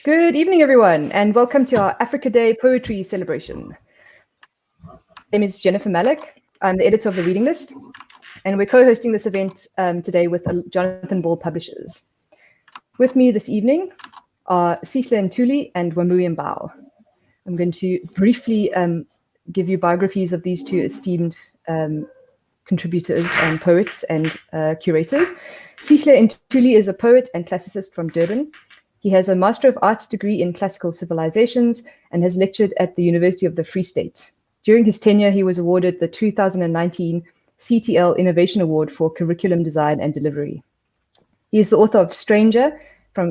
Good evening, everyone, and welcome to our Africa Day Poetry Celebration. My name is Jennifer Malik. I'm the editor of the reading list, and we're co-hosting this event today with Jonathan Ball Publishers. With me this evening are Sihle Ntuli and Wamuwi Mbao. I'm going to briefly give you biographies of these two esteemed contributors and poets and curators. Sihle Ntuli is a poet and classicist from Durban. He has a Master of Arts degree in Classical Civilizations and has lectured at the University of the Free State. During his tenure, he was awarded the 2019 CTL Innovation Award for Curriculum Design and Delivery. He is the author of Stranger,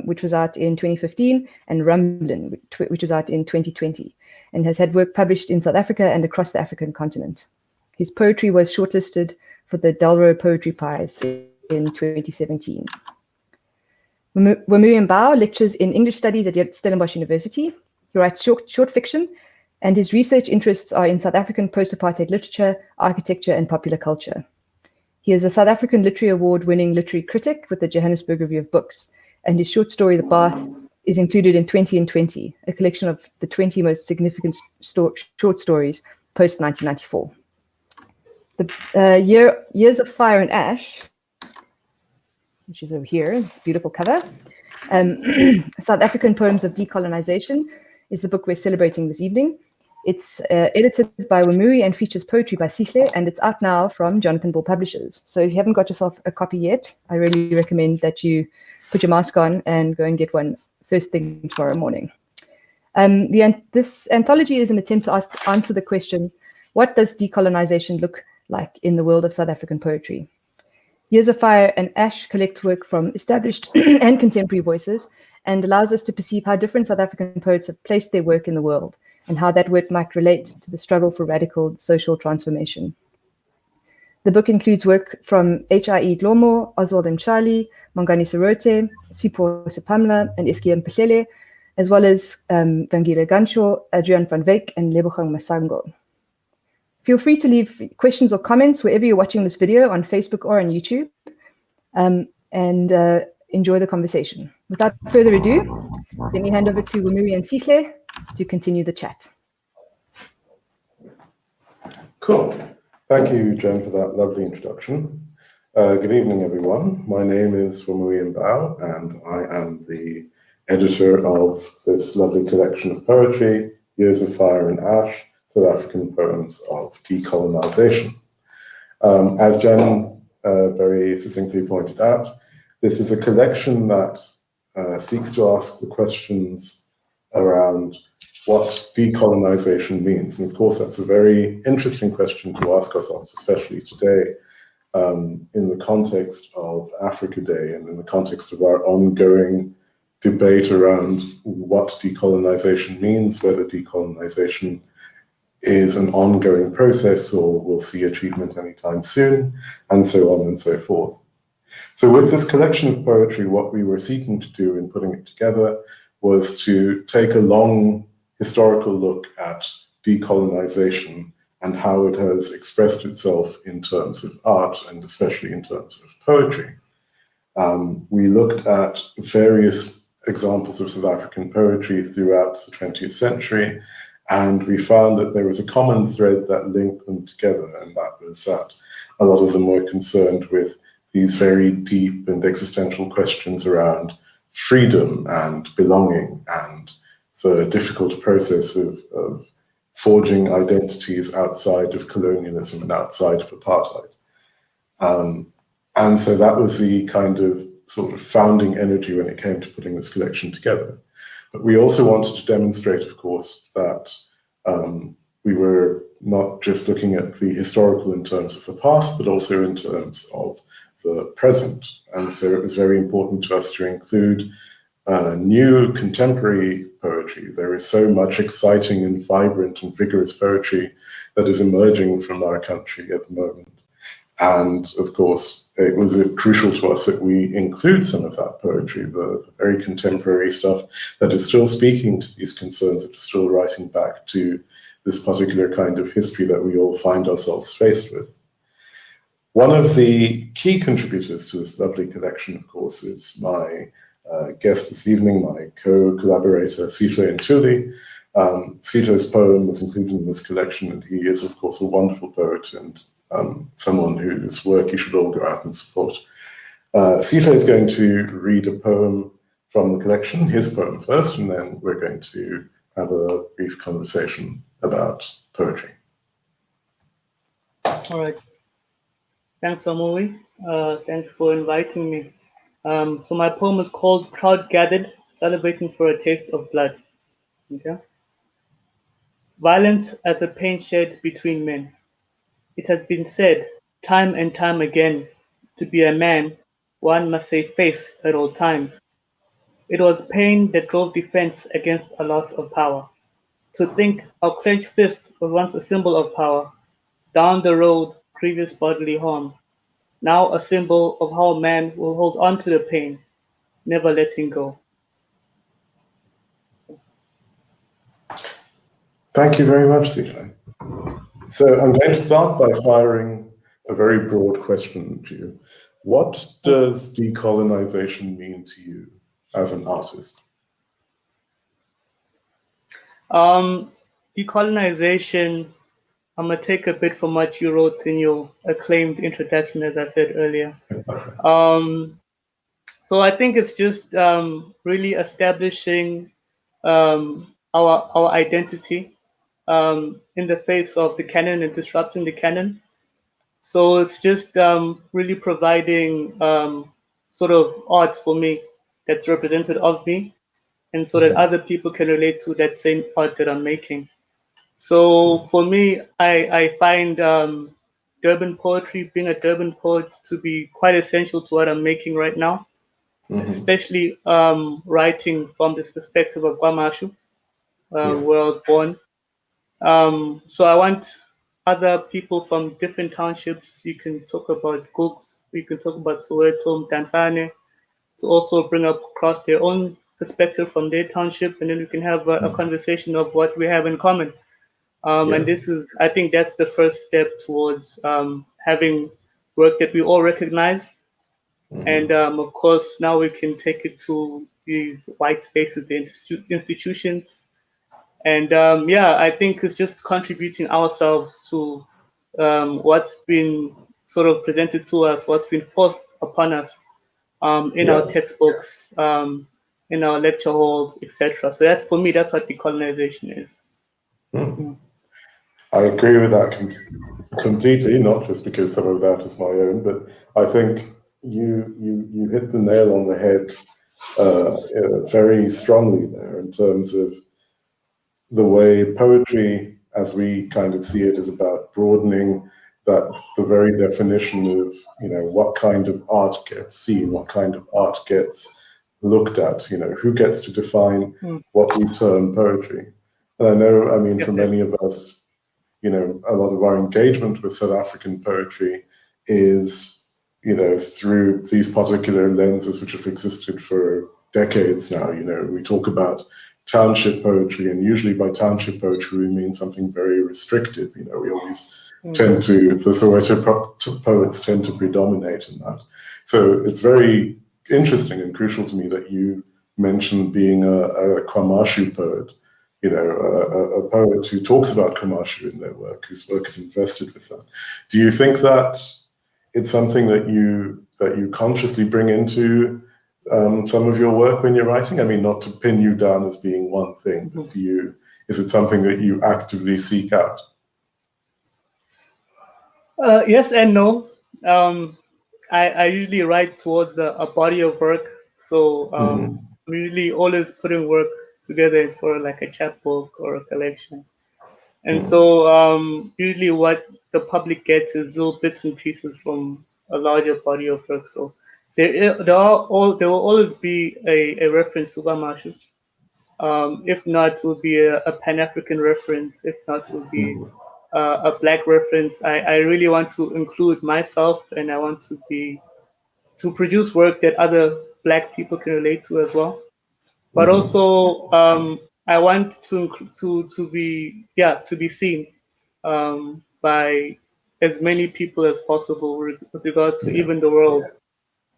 which was out in 2015, and Rumblin', which was out in 2020, and has had work published in South Africa and across the African continent. His poetry was shortlisted for the Dalro Poetry Prize in 2017. Wamuwi Mbao lectures in English Studies at Stellenbosch University. He writes short fiction, and his research interests are in South African post-apartheid literature, architecture, and popular culture. He is a South African Literary Award-winning literary critic with the Johannesburg Review of Books, and his short story, The Bath, is included in 20 in 20, a collection of the 20 most significant short stories post-1994. The Years of Fire and Ash, which is over here, this beautiful cover. South African Poems of Decolonisation is the book we're celebrating this evening. It's edited by Wamuwi and features poetry by Sihle, and it's out now from Jonathan Ball Publishers. So if you haven't got yourself a copy yet, I really recommend that you put your mask on and go and get one first thing tomorrow morning. This anthology is an attempt to answer the question, what does decolonisation look like in the world of South African poetry? Years of Fire and Ash collect work from established and contemporary voices and allows us to perceive how different South African poets have placed their work in the world and how that work might relate to the struggle for radical social transformation. The book includes work from H.I.E. Dlomo, Oswald Mchali, Mongani Sorote, Sipho Sepamla, and Eskiya Mphelele, as well as Vangile Gansho, Adrian van Wyk, and Lebogang Masango. Feel free to leave questions or comments wherever you're watching this video on Facebook or on YouTube, and enjoy the conversation. Without further ado, let me hand over to Wamuwi and Sihle to continue the chat. Cool. Thank you, Jen, for that lovely introduction. Good evening, everyone. My name is Wamuwi Mbao, and I am the editor of this lovely collection of poetry, Years of Fire and Ash, South African Poems of Decolonisation. As Jen very succinctly pointed out, this is a collection that seeks to ask the questions around what decolonisation means. And of course, that's a very interesting question to ask ourselves, especially today, in the context of Africa Day and in the context of our ongoing debate around what decolonisation means, whether decolonisation is an ongoing process or will see achievement anytime soon, and so on and so forth. So with this collection of poetry, what we were seeking to do in putting it together was to take a long historical look at decolonisation and how it has expressed itself in terms of art and especially in terms of poetry. We looked at various examples of South African poetry throughout the 20th century, and we found that there was a common thread that linked them together, and that was that a lot of them were concerned with these very deep and existential questions around freedom and belonging and the difficult process of forging identities outside of colonialism and outside of apartheid. And so that was the kind of sort of founding energy when it came to putting this collection together. But we also wanted to demonstrate, of course, that we were not just looking at the historical in terms of the past, but also in terms of the present. And so it was very important to us to include new contemporary poetry. There is so much exciting and vibrant and vigorous poetry that is emerging from our country at the moment. And of course, it was crucial to us that we include some of that poetry, the very contemporary stuff that is still speaking to these concerns, that is still writing back to this particular kind of history that we all find ourselves faced with. One of the key contributors to this lovely collection, of course, is my guest this evening, my co-collaborator, Sihle Ntuli. Sihle's poem was included in this collection, and he is, of course, a wonderful poet and someone whose work you should all go out and support. Sihle is going to read a poem from the collection, his poem first, and then we're going to have a brief conversation about poetry. All right. Thanks, Wamuwi. Thanks for inviting me. So my poem is called Crowd Gathered, Celebrating for a Taste of Blood. Okay. Violence as a pain shared between men. It has been said time and time again, to be a man, one must save face at all times. It was pain that drove defense against a loss of power. To think our clenched fist was once a symbol of power, down the road, previous bodily harm, now a symbol of how man will hold on to the pain, never letting go. Thank you very much, Sihle. So I'm going to start by firing a very broad question to you. What does decolonization mean to you as an artist? Decolonization, I'm going to take a bit from what you wrote in your acclaimed introduction, as I said earlier. So I think it's just really establishing our identity in the face of the canon and disrupting the canon. So it's just really providing sort of art for me that's represented of me, and so that other people can relate to that same art that I'm making. So for me, I find Durban poetry, being a Durban poet, to be quite essential to what I'm making right now, especially writing from this perspective of Kwamashu, where I was born. So I want other people from different townships. You can talk about Cooks, you can talk about Soweto, Mtantane, to also bring up across their own perspective from their township, and then we can have a conversation of what we have in common. And this is, I think, that's the first step towards having work that we all recognize. And of course, now we can take it to these white spaces, the institutions. And yeah, I think it's just contributing ourselves to what's been sort of presented to us, what's been forced upon us in our textbooks, in our lecture halls, etc. So that, for me, that's what decolonization is. I agree with that completely, not just because some of that is my own, but I think you hit the nail on the head very strongly there in terms of the way poetry, as we kind of see it, is about broadening that the very definition of, you know, what kind of art gets seen, what kind of art gets looked at, you know, who gets to define what we term poetry. And I know, I mean, for many of us, you know, a lot of our engagement with South African poetry is, you know, through these particular lenses which have existed for decades now. You know, we talk about township poetry, and usually by township poetry we mean something very restrictive. You know, we always tend to, the Soweto poets tend to predominate in that. So it's very interesting and crucial to me that you mentioned being a Kwamashu poet, you know, a poet who talks about Kwamashu in their work, whose work is invested with that. Do you think that it's something that you consciously bring into some of your work when you're writing? I mean, not to pin you down as being one thing, but is it something that you actively seek out? Yes and no. I usually write towards a body of work, so I'm usually always putting work together for like a chapbook or a collection. And so usually what the public gets is little bits and pieces from a larger body of work. So there will always be a reference to Kwamashu. If not, it will be a Pan-African reference. If not, it will be a Black reference. I really want to include myself, and I want to produce work that other Black people can relate to as well. But also, I want to be seen by as many people as possible with regard to even the world.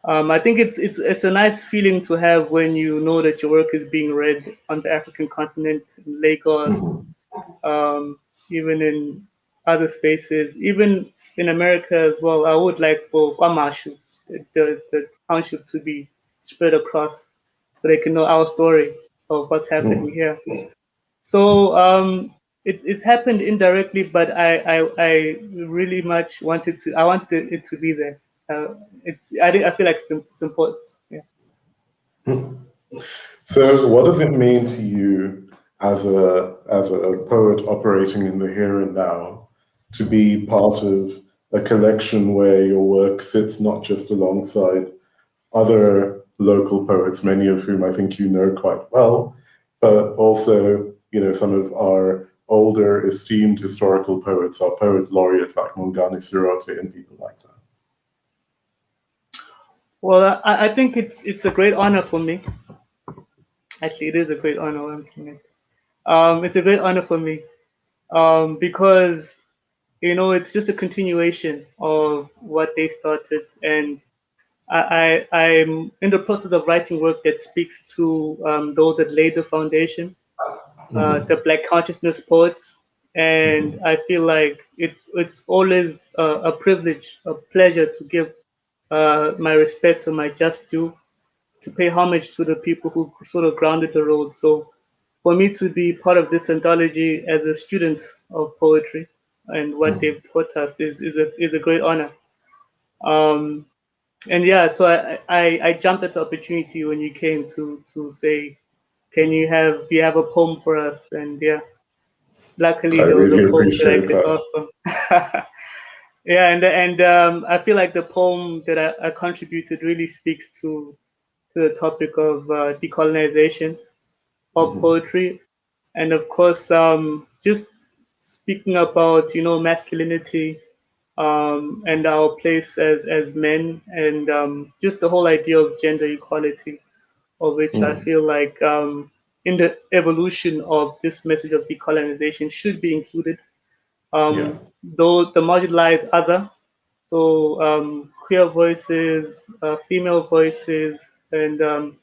I think it's a nice feeling to have when you know that your work is being read on the African continent, in Lagos, um, even in other spaces, even in America as well. I would like for Kwamashu, the township, to be spread across so they can know our story of what's happening here. So it's happened indirectly, but I really much wanted to. I wanted it to be there. I feel like it's important. Yeah. So, what does it mean to you as a poet operating in the here and now to be part of a collection where your work sits not just alongside other local poets, many of whom I think you know quite well, but also, you know, some of our older esteemed historical poets, our poet laureate like Mongani Sirote and people like that? Well, I think it's a great honor for me. Actually, it is a great honor. What I'm saying. It's a great honor for me because it's just a continuation of what they started, and I'm in the process of writing work that speaks to those that laid the foundation, the Black consciousness poets, and I feel like it's always a privilege, a pleasure to give my respect to my just due, to pay homage to the people who sort of grounded the road. So for me to be part of this anthology as a student of poetry and what they've taught us is a great honor. Um, and yeah, so I jumped at the opportunity when you came to say, do you have a poem for us? And yeah, luckily I there was a really poem that I appreciate could that. offer. Yeah, and I feel like the poem that I contributed really speaks to the topic of decolonization of poetry, and of course, just speaking about masculinity, and our place as men, and just the whole idea of gender equality, of which I feel like in the evolution of this message of decolonization should be included. Yeah, Though the marginalized other, so queer voices, female voices, and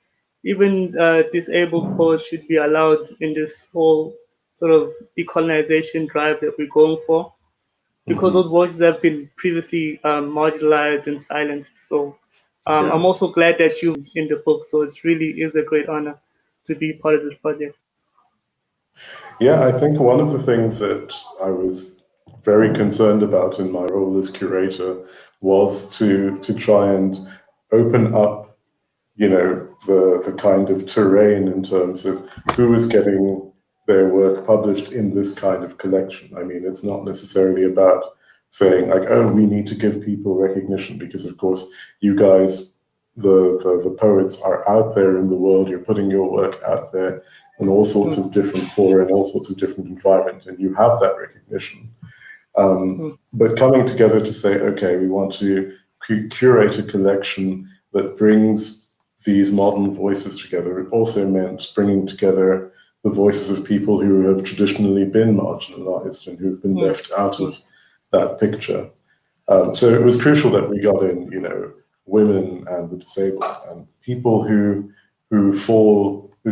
even disabled poets should be allowed in this whole sort of decolonization drive that we're going for, because those voices have been previously marginalized and silenced. So yeah. I'm also glad that you in the book. So it's really is a great honor to be part of this project. Yeah, I think one of the things that I was very concerned about in my role as curator was to try and open up, you know, the kind of terrain in terms of who is getting their work published in this kind of collection. I mean, it's not necessarily about saying like, oh, we need to give people recognition, because of course you guys, the poets, are out there in the world. You're putting your work out there in all sorts of different fora and all sorts of different environments, and you have that recognition. But coming together to say, okay, we want to curate a collection that brings these modern voices together. It also meant bringing together the voices of people who have traditionally been marginalized and who've been left out of that picture. So it was crucial that we got in, you know, women and the disabled and people who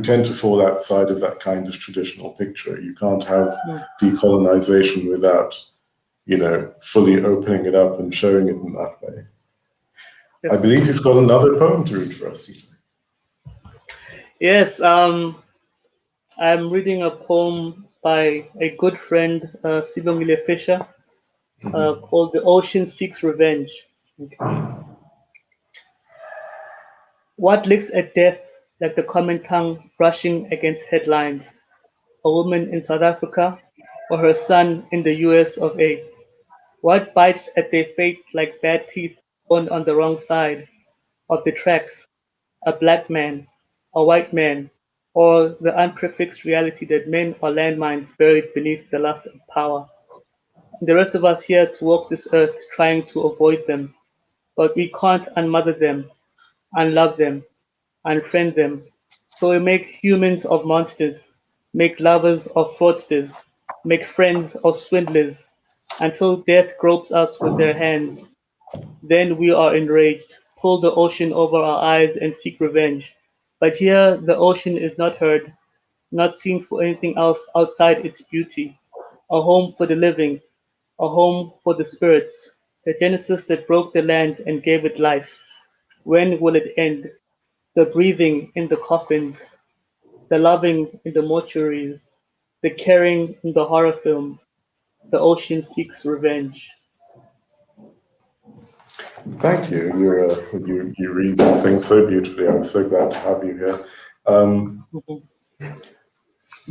tend to fall outside of that kind of traditional picture. You can't have decolonization without, you know, fully opening it up and showing it in that way. I believe you've got another poem to read for us, Sihle. Yes, I'm reading a poem by a good friend, Sibongile Fisher, called The Ocean Seeks Revenge. Okay. What licks at death like the common tongue brushing against headlines? A woman in South Africa or her son in the US of A? What bites at their fate like bad teeth born on the wrong side of the tracks? A black man, a white man, or the unprefixed reality that men are landmines buried beneath the lust of power? And the rest of us here to walk this earth trying to avoid them, but we can't unmother them, unlove them, unfriend them. So we make humans of monsters, make lovers of fraudsters, make friends of swindlers, until death gropes us with their hands. Then we are enraged, pull the ocean over our eyes and seek revenge. But here the ocean is not heard, not seen for anything else outside its beauty. A home for the living, a home for the spirits, the Genesis that broke the land and gave it life. When will it end? The breathing in the coffins, the loving in the mortuaries, the caring in the horror films. The ocean seeks revenge. Thank you. You read these things so beautifully. I'm so glad to have you here. Mhm.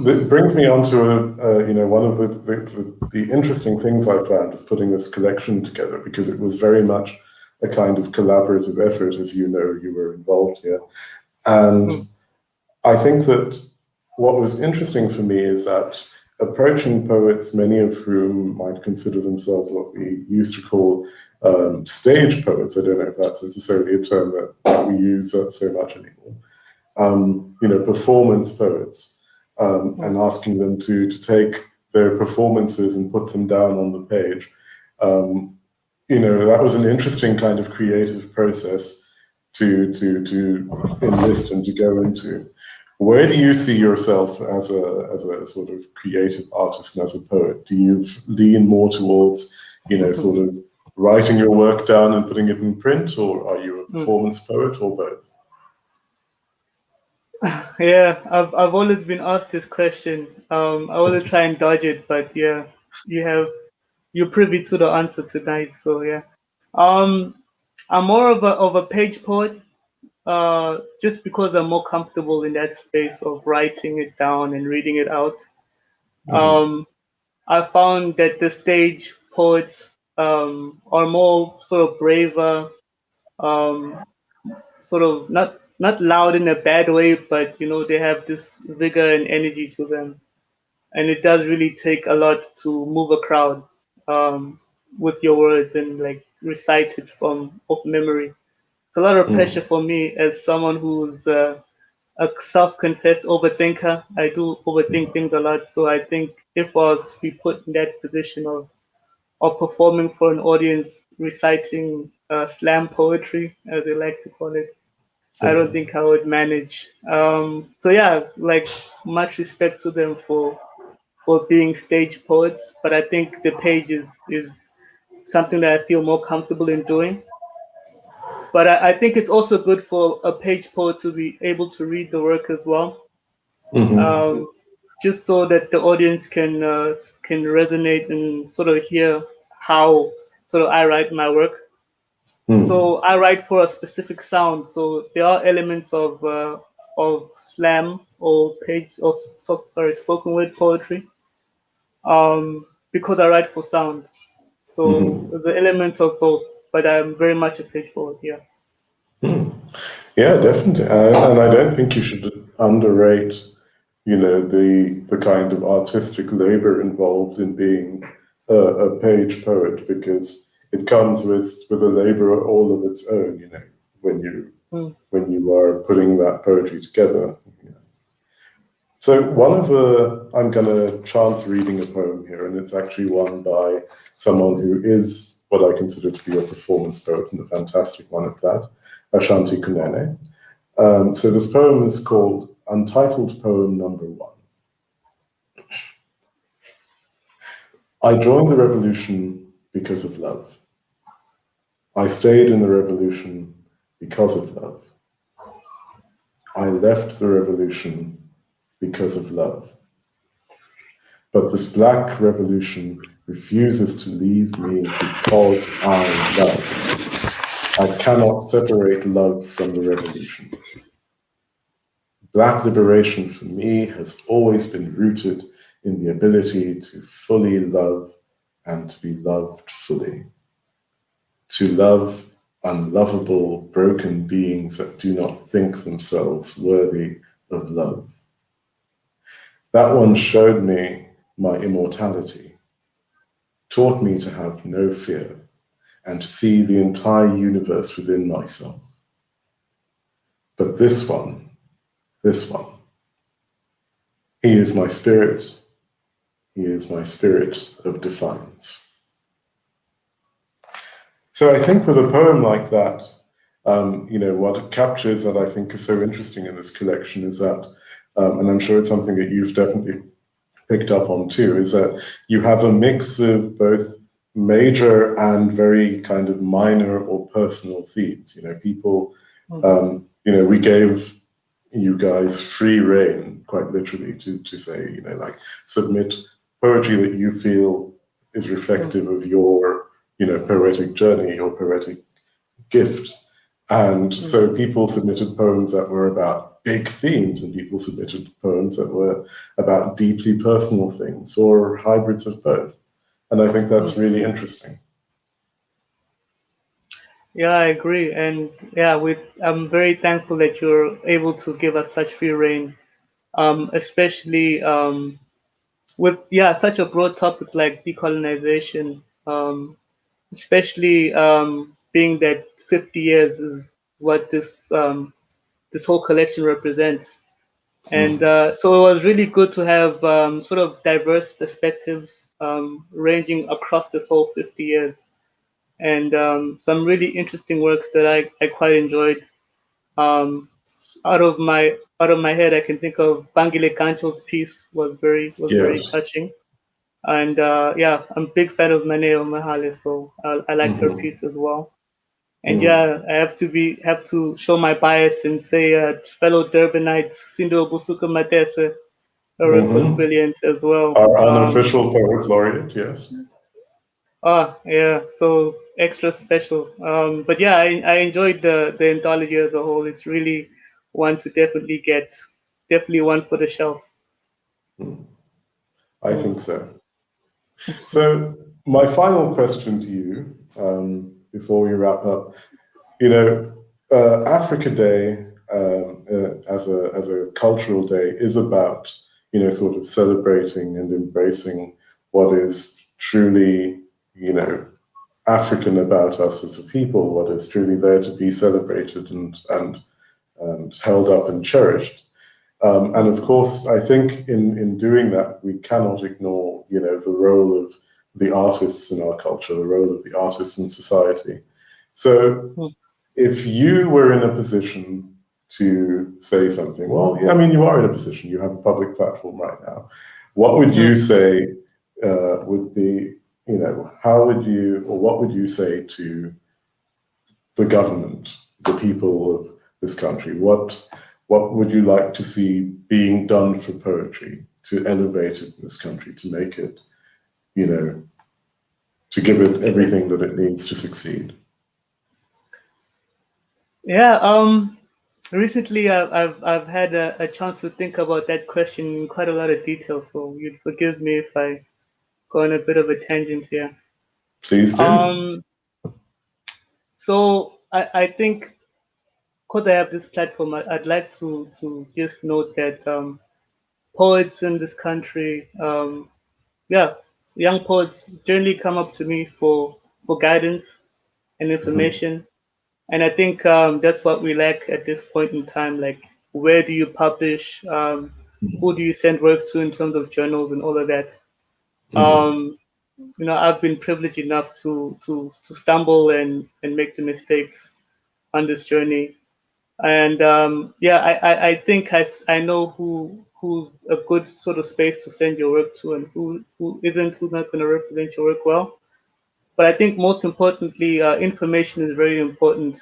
That brings me on to one of the interesting things I found is putting this collection together, because it was very much a kind of collaborative effort. As you know, you were involved here, and I think that what was interesting for me is that approaching poets, many of whom might consider themselves what we used to call stage poets — I don't know if that's necessarily a term that we use so much anymore. Performance poets, and asking them to take their performances and put them down on the page. That was an interesting kind of creative process to enlist and to go into. Where do you see yourself as a sort of creative artist and as a poet? Do you lean more towards, sort of writing your work down and putting it in print, or are you a performance poet, or both? Yeah, I've always been asked this question. I always try and dodge it, but yeah, you're privy to the answer tonight. So yeah, um, I'm more of a page poet. Just because I'm more comfortable in that space of writing it down and reading it out. Um, I found that the stage poets are more sort of braver, um, sort of not loud in a bad way, but they have this vigor and energy to them, and it does really take a lot to move a crowd with your words and like recite it from off memory. It's a lot of pressure for me as someone who's a self-confessed overthinker. I do overthink things a lot, so I think if I was to be put in that position of performing for an audience, reciting slam poetry, as they like to call it, I don't think I would manage. So yeah, like much respect to them for being stage poets, but I think the page is something that I feel more comfortable in doing. But I think it's also good for a page poet to be able to read the work as well, um, just so that the audience can resonate and sort of hear how sort of I write my work. So I write for a specific sound. So there are elements of slam or page or sorry, spoken word poetry, because I write for sound. So the elements of both, but I'm very much a page poet. Yeah. Yeah, definitely. And I don't think you should underrate, the kind of artistic labor involved in being a page poet, because it comes with a labor all of its own, when you Mm. when you are putting that poetry together. So I'm going to chance reading a poem here, and it's actually one by someone who is what I consider to be a performance poet, and a fantastic one at that, Ashanti Kunene. So this poem is called Untitled Poem Number 1. I joined the revolution because of love. I stayed in the revolution because of love. I left the revolution because of love. But this black revolution refuses to leave me because I love. I cannot separate love from the revolution. Black liberation for me has always been rooted in the ability to fully love and to be loved fully. To love unlovable, broken beings that do not think themselves worthy of love. That one showed me my immortality, taught me to have no fear, and to see the entire universe within myself. But this one, he is my spirit, he is my spirit of defiance. So I think with a poem like that, what captures that I think is so interesting in this collection is that, and I'm sure it's something that you've definitely picked up on too, is that you have a mix of both major and very kind of minor or personal themes. People, we gave you guys free rein, quite literally, to say, like, submit poetry that you feel is reflective of your, poetic journey, your poetic gift. And so people submitted poems that were about big themes, and people submitted poems that were about deeply personal things, or hybrids of both. And I think that's really interesting. Yeah, I agree. And yeah, I'm very thankful that you're able to give us such free reign, especially with such a broad topic like decolonization, especially being that 50 years is what this whole collection represents. And so it was really good to have sort of diverse perspectives ranging across this whole 50 years, and some really interesting works that I quite enjoyed. Um, out of my head, I can think of Bangile Gancho's piece was very Yes. touching, and I'm a big fan of Maneo Mahale, so I liked her piece as well. And I have to show my bias and say fellow Durbanites Sindo Busuka Matese, her work was brilliant as well. Our unofficial poet laureate, yes. Yeah, so extra special. But yeah, I enjoyed the anthology as a whole. It's really one to definitely get, definitely one for the shelf. I think so. So my final question to you, before we wrap up, Africa Day as a cultural day is about, sort of celebrating and embracing what is truly, African about us as a people, what is truly there to be celebrated and held up and cherished. And of course, I think in doing that, we cannot ignore, the role of the artists in our culture, the role of the artists in society. So if you were in a position to say something, well, yeah, I mean, you are in a position, you have a public platform right now. What would you say would be, how would you, or what would you say to the government, the people of this country? What would you like to see being done for poetry to elevate it in this country, to make it, to give it everything that it needs to succeed? Yeah. Recently I've had a chance to think about that question in quite a lot of detail. So you'd forgive me if I go on a bit of a tangent here. Please do. Um. So I think because I have this platform, I'd like to just note that poets in this country, yeah, young poets generally come up to me for guidance and information, and I think that's what we lack at this point in time. Like, where do you publish? Who do you send work to in terms of journals and all of that? Um, I've been privileged enough to stumble and make the mistakes on this journey. And I think I know who's a good sort of space to send your work to, and who isn't, who's not going to represent your work well. But I think most importantly, information is very important.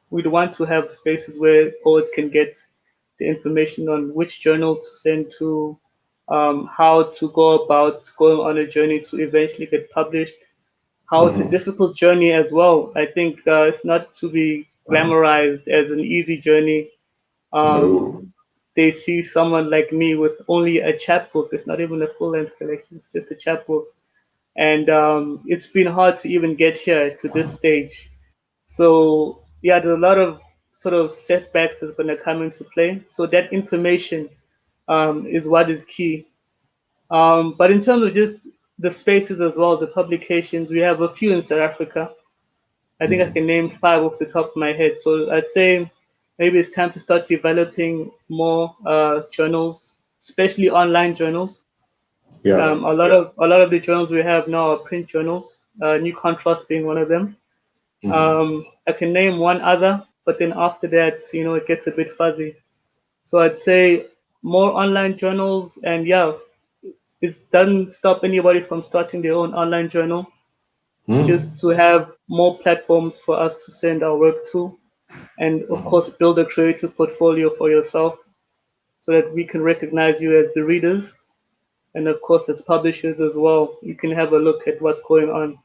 We'd want to have spaces where poets can get the information on which journals to send to, how to go about going on a journey to eventually get published, how it's a difficult journey as well. I think it's not to be glamorized as an easy journey. No. They see someone like me with only a chapbook. It's not even a full length collection, it's just a chapbook. And it's been hard to even get here to this stage. So, yeah, there's a lot of sort of setbacks that's going to come into play. So, that information is what is key. But in terms of just the spaces as well, the publications, we have a few in South Africa. I think I can name 5 off the top of my head. So I'd say maybe it's time to start developing more journals, especially online journals. Yeah. A lot of the journals we have now are print journals. New Contrast being one of them. I can name one other, but then after that, it gets a bit fuzzy. So I'd say more online journals, and yeah, it doesn't stop anybody from starting their own online journal, just to have more platforms for us to send our work to, and of course, build a creative portfolio for yourself so that we can recognize you as the readers. And of course, as publishers as well, you can have a look at what's going on.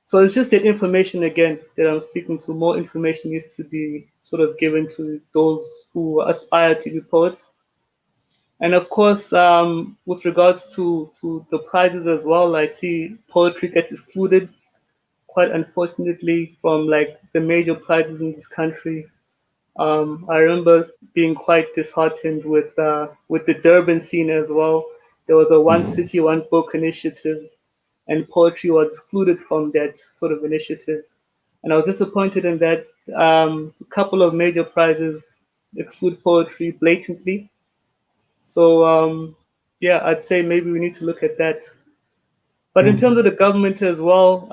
So it's just that information again that I'm speaking to. More information needs to be sort of given to those who aspire to be poets. And of course, with regards to the prizes as well, I see poetry gets excluded quite unfortunately from like the major prizes in this country. I remember being quite disheartened with the Durban scene as well. There was a one city, one book initiative, and poetry was excluded from that sort of initiative. And I was disappointed in that. A couple of major prizes exclude poetry blatantly. So yeah, I'd say maybe we need to look at that. But in terms of the government as well,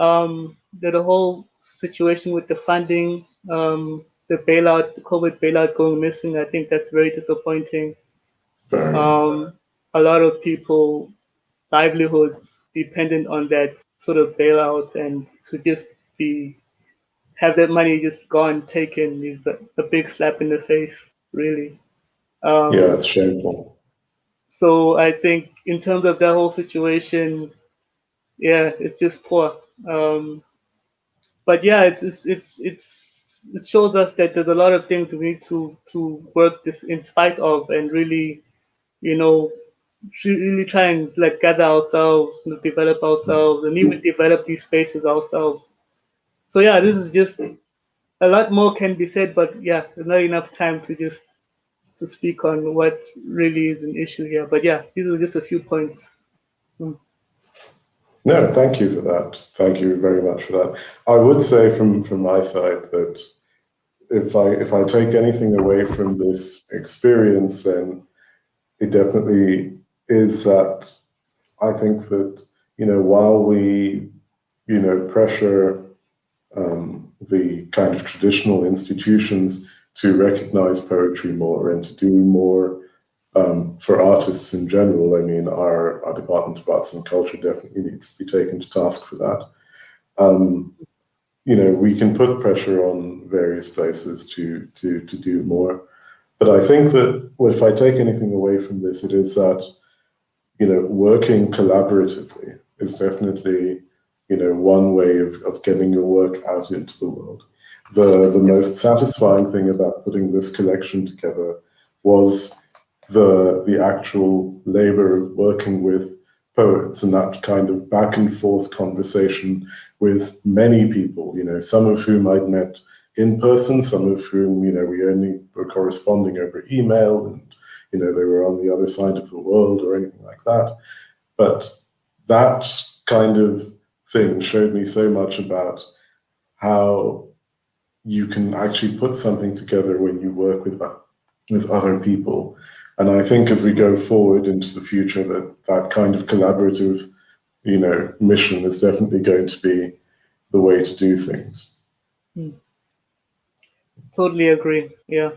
the whole situation with the funding, the bailout, the COVID bailout going missing, I think that's very disappointing. Very. A lot of people livelihoods dependent on that sort of bailout, and to just be have that money just gone taken is a big slap in the face, really. Yeah, Um, it's shameful. so I think in terms of that whole situation, yeah, it's just poor. But yeah, it shows us that there's a lot of things we need to work this in spite of, and really, you know, really try and like gather ourselves, develop ourselves, and even develop these spaces ourselves. So yeah, this is just a lot more can be said, but yeah, there's not enough time to just to speak on what really is an issue here. But yeah, these are just a few points. No, thank you for that. Thank you very much for that. I would say from my side that if I take anything away from this experience, then it definitely is that I think that, while we, pressure the kind of traditional institutions to recognize poetry more and to do more for artists in general, I mean, our Department of Arts and Culture definitely needs to be taken to task for that. We can put pressure on various places to do more. But I think that if I take anything away from this, it is that, working collaboratively is definitely, one way of getting your work out into the world. The most satisfying thing about putting this collection together was the actual labor of working with poets and that kind of back and forth conversation with many people, some of whom I'd met in person, some of whom, we only were corresponding over email and, they were on the other side of the world or anything like that. But that kind of thing showed me so much about how you can actually put something together when you work with other people. And I think as we go forward into the future, that kind of collaborative, mission is definitely going to be the way to do things. Totally agree. Yeah.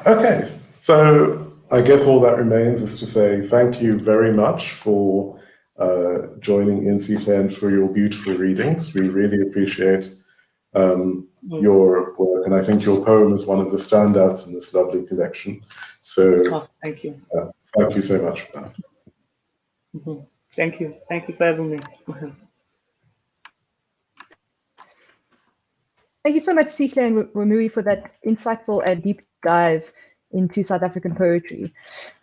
Okay, so I guess all that remains is to say thank you very much for joining in, Sihle, and for your beautiful readings. We really appreciate your work, and I think your poem is one of the standouts in this lovely collection. So thank you. Thank you so much for that. Thank you. Thank you for having me. Thank you so much, Sihle and Wamuwi, for that insightful and deep dive into South African poetry.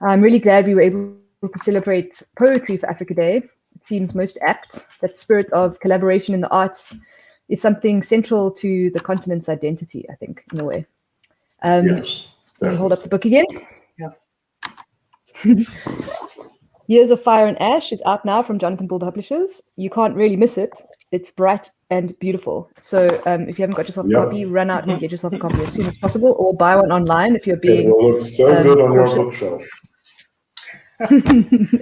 I'm really glad we were able to celebrate Poetry for Africa Day. It seems most apt. That spirit of collaboration in the arts is something central to the continent's identity, I think, in a way. Yes, let me hold up the book again. Yeah. Years of Fire and Ash is out now from Jonathan Bull Publishers. You can't really miss it. It's bright and beautiful. So if you haven't got yourself a copy, run out and get yourself a copy as soon as possible, or buy one online if you're being It will look so good on cautious. your bookshelf.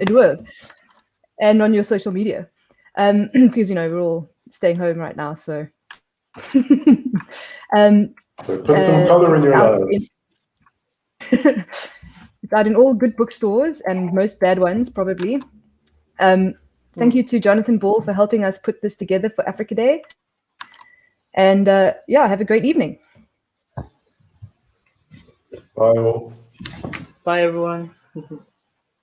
It will. And on your social media. Because, we're all staying home right now, so. So put some color in your lives. It's out in all good bookstores and most bad ones, probably. Thank you to Jonathan Ball for helping us put this together for Africa Day. And yeah, have a great evening. Bye all. Bye, everyone.